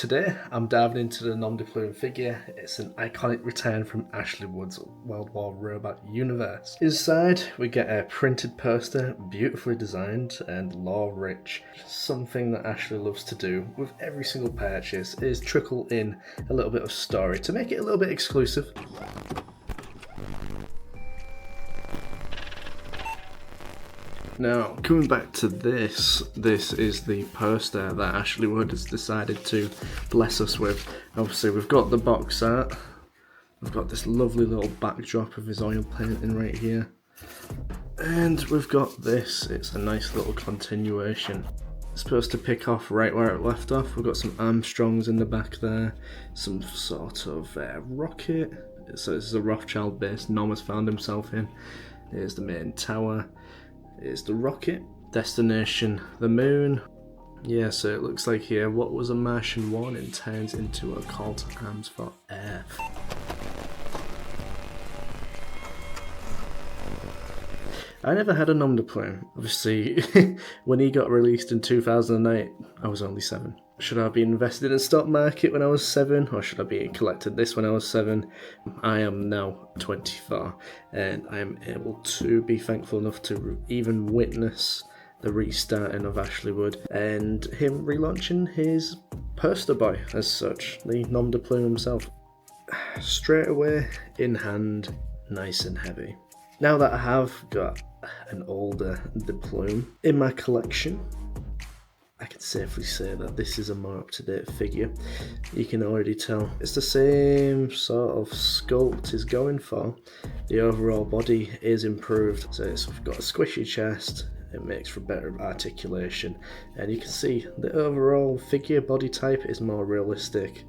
Today I'm diving into the Nom De Plume figure. It's an iconic return from Ashley Wood's World War robot universe. Inside we get a printed poster, beautifully designed and lore rich. Something that Ashley loves to do with every single purchase is trickle in a little bit of story to make it a little bit exclusive. Now, coming back to this is the poster that Ashley Wood has decided to bless us with. Obviously, we've got the box art, we've got this lovely little backdrop of his oil painting right here, and we've got this. It's a nice little continuation. It's supposed to pick off right where it left off. We've got some Armstrongs in the back there, some sort of rocket. So this is a Rothschild base Nom has found himself in. Here's the main tower. Is the rocket, destination the moon. Yeah, so it looks like here what was a Martian warning turns into a call to arms for Earth. I never had a Nom De Plume. Obviously, when he got released in 2008, I was only 7. Should I be invested in the stock market when I was 7, or should I be collecting this when I was 7? I am now 24, and I am able to be thankful enough to even witness the restarting of Ashley Wood and him relaunching his poster boy as such, the Nom De Plume himself. Straight away, in hand, nice and heavy. Now that I have got an older De Plume in my collection, I can safely say that this is a more up-to-date figure. You can already tell it's the same sort of sculpt he's going for. The overall body is improved, so it's got a squishy chest, it makes for better articulation, and you can see the overall figure body type is more realistic,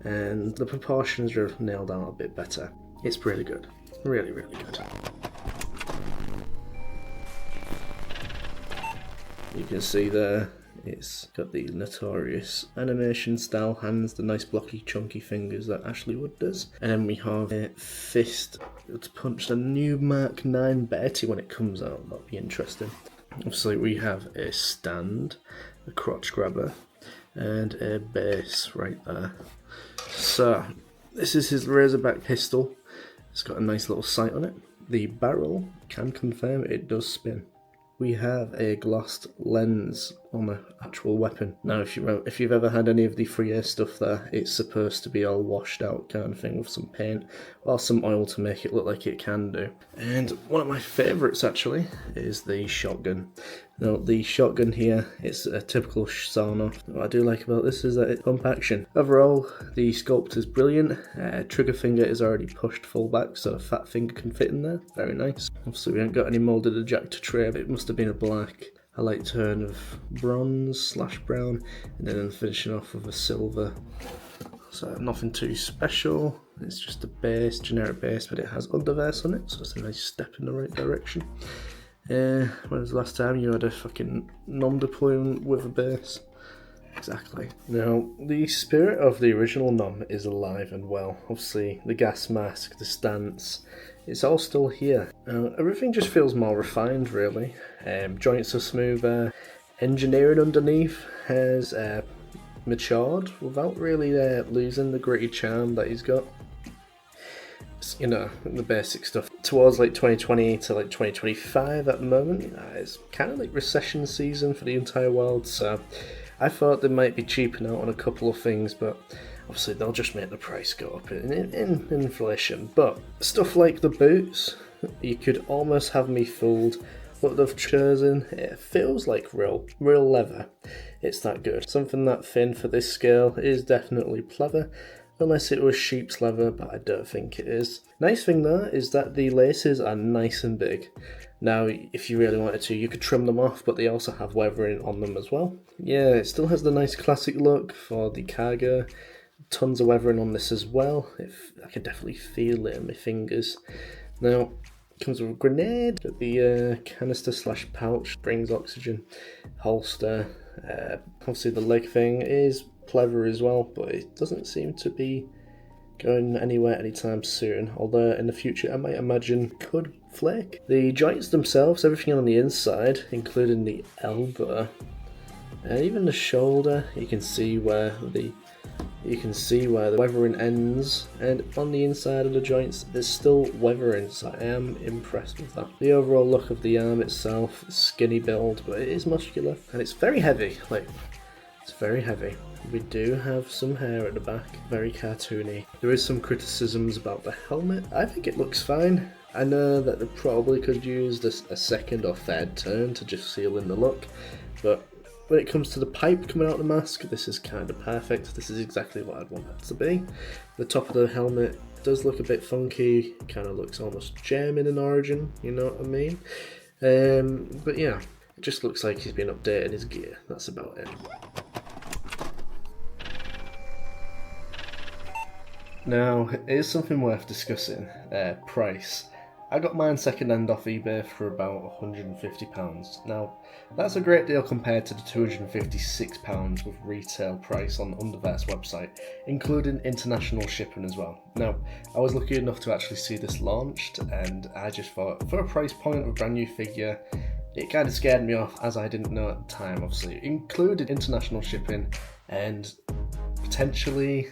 and the proportions are nailed down a bit better. It's really good, really good. You can see there, it's got the notorious animation style hands, the nice blocky chunky fingers that Ashley Wood does. And then we have a fist to punch the new Mark 9 Betty when it comes out. That'll be interesting. Obviously we have a stand, a crotch grabber, and a base right there. So this is his Razorback pistol. It's got a nice little sight on it. The barrel can confirm it does spin. We have a glossed lens on the actual weapon. Now, if you've ever had any of the 3A stuff there, it's supposed to be all washed out kind of thing with some paint or some oil to make it look like it can do. And one of my favourites actually is the shotgun. Now, the shotgun here, it's a typical sawn-off. What I do like about this is that it's pump action. Overall, the sculpt is brilliant. Trigger finger is already pushed full back, so a fat finger can fit in there. Very nice. Obviously, we haven't got any moulded ejector tray, but it must have been a black. A light turn of bronze/brown, and then finishing off with a silver. So nothing too special. It's just a base, generic base, but it has Underverse on it, so it's a nice step in the right direction. When was the last time you had a fucking Nom De Plume with a base? Exactly. Now, the spirit of the original Nom is alive and well. Obviously, the gas mask, the stance, it's all still here. Everything just feels more refined, really. Joints are smoother. Engineering underneath has matured without really losing the gritty charm that he's got. You know, the basic stuff. Towards like 2020 to like 2025 at the moment, it's kind of like recession season for the entire world, so I thought they might be cheaping out on a couple of things, but obviously they'll just make the price go up in inflation. But stuff like the boots, you could almost have me fooled. What they've chosen, it feels like real leather. It's that good. Something that thin for this scale is definitely pleather. Unless it was sheep's leather, but I don't think it is. Nice thing though is that the laces are nice and big. Now, if you really wanted to, you could trim them off, but they also have weathering on them as well. Yeah, it still has the nice classic look for the cargo. Tons of weathering on this as well. I can definitely feel it in my fingers. Now, it comes with a grenade. Got the canister/pouch, brings oxygen, holster. Obviously the leg thing is clever as well, but it doesn't seem to be going anywhere anytime soon, although in the future I might imagine could flake. The joints themselves, everything on the inside, including the elbow and even the shoulder, you can see where the you can see where the weathering ends, and on the inside of the joints there's still weathering, so I am impressed with that. The overall look of the arm itself, skinny build, but it is muscular, and it's very heavy, like, it's very heavy. We do have some hair at the back, very cartoony. There is some criticisms about the helmet. I think it looks fine. I know that they probably could use this a second or third turn to just seal in the look, but when it comes to the pipe coming out of the mask, this is kind of perfect. This is exactly what I'd want it to be. The top of the helmet does look a bit funky, kind of looks almost German in origin, you know what I mean? But yeah, it just looks like he's been updating his gear, that's about it. Now, here's something worth discussing, price. I got mine second hand off eBay for about £150. Now, that's a great deal compared to the £256 with retail price on Underverse website, including international shipping as well. Now, I was lucky enough to actually see this launched, and I just thought, for a price point of a brand new figure, it kind of scared me off, as I didn't know at the time, obviously. It included international shipping and potentially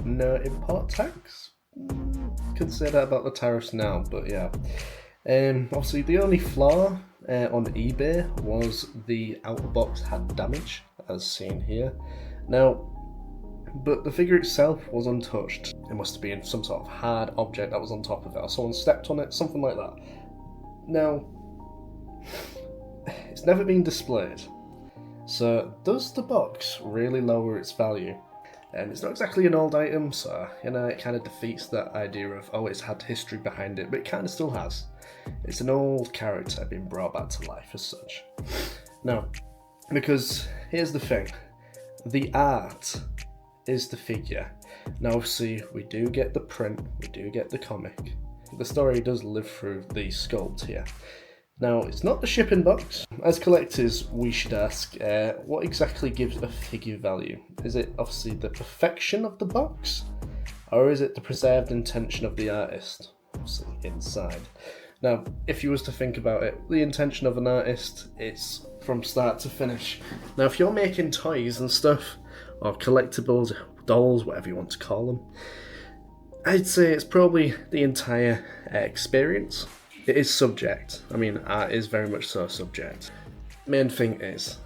no import tax. Could say that about the tariffs now, but yeah. Obviously the only flaw on eBay was the outer box had damage, as seen here. Now, but the figure itself was untouched. It must have been some sort of hard object that was on top of it, or someone stepped on it, something like that. Now, it's never been displayed. So does the box really lower its value? And it's not exactly an old item, so, you know, it kind of defeats that idea of, oh, it's had history behind it, but it kind of still has. It's an old character being brought back to life as such. Now, because here's the thing, the art is the figure. Now, obviously, we do get the print, we do get the comic. The story does live through the sculpt here. Now, it's not the shipping box. As collectors, we should ask, what exactly gives a figure value? Is it obviously the perfection of the box? Or is it the preserved intention of the artist? Obviously, inside. Now, if you was to think about it, the intention of an artist, it's from start to finish. Now, if you're making toys and stuff, or collectibles, dolls, whatever you want to call them, I'd say it's probably the entire experience. It is subject. I mean, art is very much so subject. Main thing is,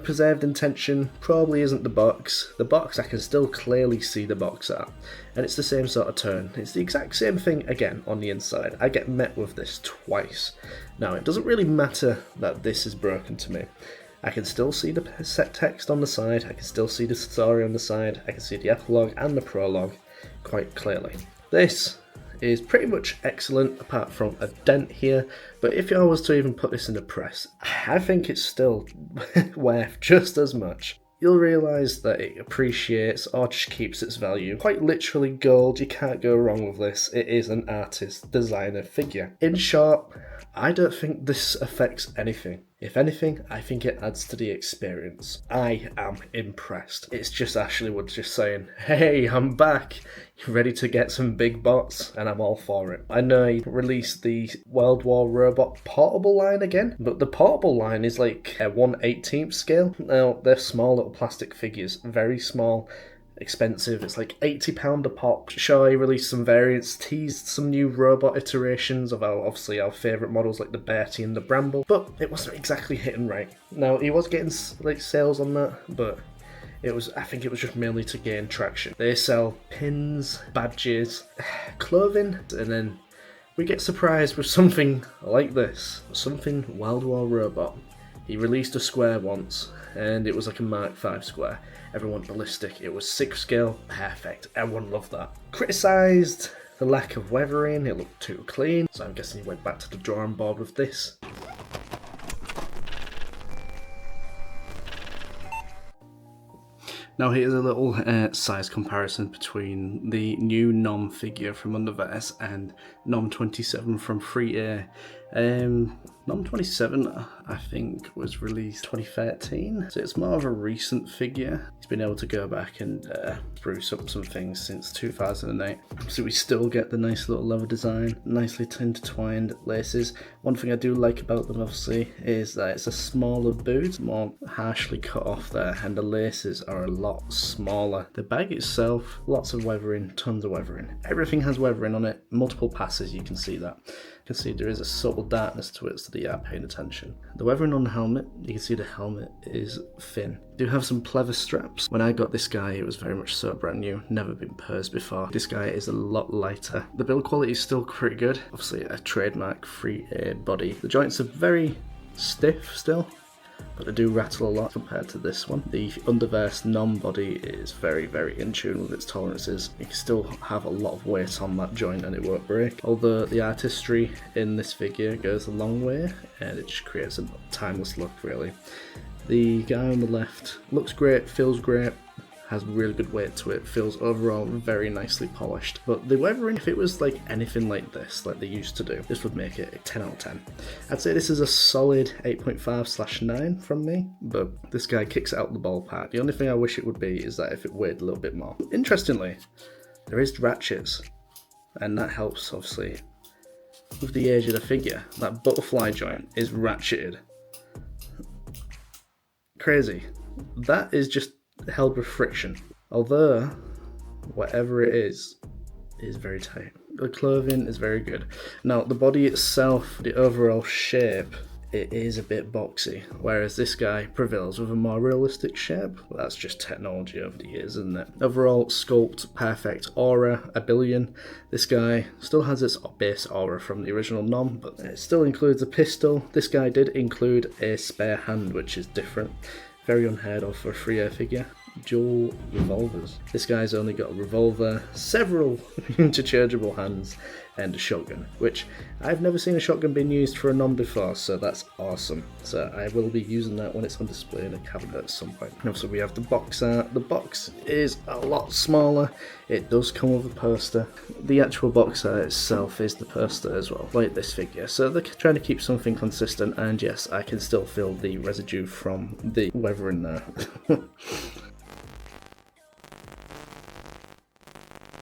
preserved intention probably isn't the box. The box, I can still clearly see the box art. And it's the same sort of turn. It's the exact same thing again on the inside. I get met with this twice. Now, it doesn't really matter that this is broken to me. I can still see the set text on the side. I can still see the story on the side. I can see the epilogue and the prologue quite clearly. This is pretty much excellent apart from a dent here, but if I was to even put this in the press, I think it's still worth just as much. You'll realise that it appreciates or just keeps its value. Quite literally gold, you can't go wrong with this. It is an artist designer figure. In short, I don't think this affects anything. If anything, I think it adds to the experience. I am impressed. It's just Ashley Wood just saying, hey, I'm back. You ready to get some big bots? And I'm all for it. I know he released the World War Robot portable line again, but the portable line is like a 1/18th scale. Now, they're small little plastic figures, very small, expensive. It's like £80 a pop. Sure, he released some variants, teased some new robot iterations of our favourite models like the Bertie and the Bramble, but it wasn't exactly hitting right. Now, he was getting like sales on that, but I think it was just mainly to gain traction. They sell pins, badges, clothing, and then we get surprised with something like this. Something World War Robot. He released a square once, and it was like a Mark V square. Everyone ballistic. It was 6 scale, perfect. Everyone loved that. Criticised the lack of weathering, it looked too clean, so I'm guessing he went back to the drawing board with this. Now here's a little size comparison between the new Nom figure from Underverse and Nom 27 from 3A. Nom 27, I think, was released 2013, so it's more of a recent figure. He's been able to go back and spruce up some things since 2008. So we still get the nice little leather design, nicely intertwined laces. One thing I do like about them, obviously, is that it's a smaller boot, more harshly cut off there, and the laces are a lot smaller. The bag itself, lots of weathering, tons of weathering. Everything has weathering on it, multiple passes, you can see that. You can see there is a subtle darkness to it, so that you are paying attention. The weathering on the helmet, you can see the helmet is thin. Do have some pleather straps. When I got this guy, it was very much so brand new, never been pursed before. This guy is a lot lighter. The build quality is still pretty good. Obviously a trademark 3A body. The joints are very stiff still, but they do rattle a lot compared to this one. The Underverse Nom body is very, very in tune with its tolerances. You can still have a lot of weight on that joint and it won't break. Although the artistry in this figure goes a long way, and it just creates a timeless look, really. The guy on the left looks great, feels great, has really good weight to it, feels overall very nicely polished. But the weathering, if it was like anything like this, like they used to do, this would make it a 10 out of 10. I'd say this is a solid 8.5/9 from me, but this guy kicks it out the ballpark. The only thing I wish it would be is that if it weighed a little bit more. Interestingly, there is ratchets, and that helps obviously with the age of the figure. That butterfly joint is ratcheted. Crazy. That is just held with friction, although whatever it is very tight. The clothing is very good. Now the body itself, the overall shape, it is a bit boxy, whereas this guy prevails with a more realistic shape. Well, that's just technology over the years, isn't it? Overall sculpt, perfect. Aura, a billion. This guy still has its base aura from the original Nom, but it still includes a pistol. This guy did include a spare hand, which is different. Very unheard of for a 3A figure. Dual revolvers. This guy's only got a revolver, several interchangeable hands, and a shotgun, which I've never seen a shotgun being used for a Nom before, so that's awesome. So I will be using that when it's on display in a cabinet at some point. And also we have the box art. The box is a lot smaller. It does come with a poster. The actual box art itself is the poster as well, like this figure. So they're trying to keep something consistent, and yes, I can still feel the residue from the weathering there.